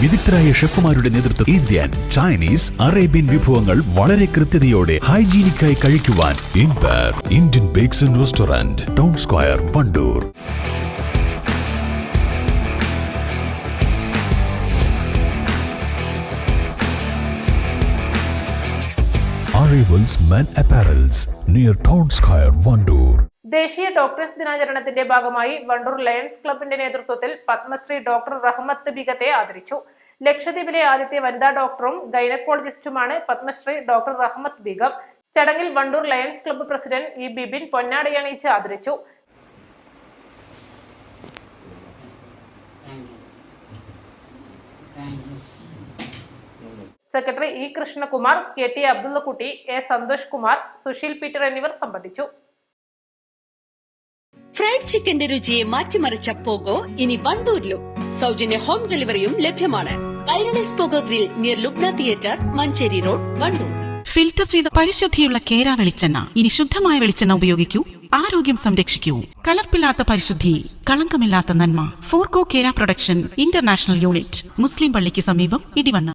വിദഗ്ധരായ ഷെഫുമാരുടെ നേതൃത്വത്തിൽ Indian, Chinese, Arabian വിഭവങ്ങൾ വളരെ കൃത്യതയോടെ ഹൈജീനിക്കായി കഴിക്കുവാൻ empire Indian bakes and restaurant, town square, Vandoor. Arrivals Men Apparels near Town Square, Vandoor. ദേശീയ ഡോക്ടേഴ്സ് ദിനാചരണത്തിന്റെ ഭാഗമായി വണ്ടൂർ ലയൺസ് ക്ലബിന്റെ നേതൃത്വത്തിൽ പത്മശ്രീ ഡോക്ടർ റഹ്മത്ത് ബീഗത്തെ ആദരിച്ചു. ലക്ഷദ്വീപിലെ ആദ്യത്തെ വനിതാ ഡോക്ടറും ഗൈനക്കോളജിസ്റ്റുമാണ് പത്മശ്രീ ഡോക്ടർ റഹ്മത്ത് ബീഗം. ചടങ്ങിൽ Vandoor lions club president E Bibin പൊന്നാടയണിയിച്ച് ആദരിച്ചു. Secretary E Krishnakumar, K T Abdullakutty, A Santhosh Kumar, Susheel Peter എന്നിവർ സംബന്ധിച്ചു. ഫ്രൈഡ് ചിക്കന്റെ രുചിയെ മാറ്റിമറിച്ച പോഗോ ഇനി വണ്ടൂരിലും. സൗജന്യ ഹോം ഡെലിവറിയും ലഭ്യമാണ്. Kairalis Pogo grill near Lubna theatre, Manjeri road, Vandoor. Filter ചെയ്ത പരിശുദ്ധിയുള്ള കേര വെളിച്ചെണ്ണ. ഇനി ശുദ്ധമായ വെളിച്ചെണ്ണ ഉപയോഗിക്കൂ, ആരോഗ്യം സംരക്ഷിക്കൂ. കലർപ്പില്ലാത്ത പരിശുദ്ധി, കളങ്കമില്ലാത്ത നന്മ. ഫോർകോ കേര പ്രൊഡക്ഷൻ ഇന്റർനാഷണൽ യൂണിറ്റ്, മുസ്ലിം പള്ളിക്ക് സമീപം, ഇടിവണ്ണ.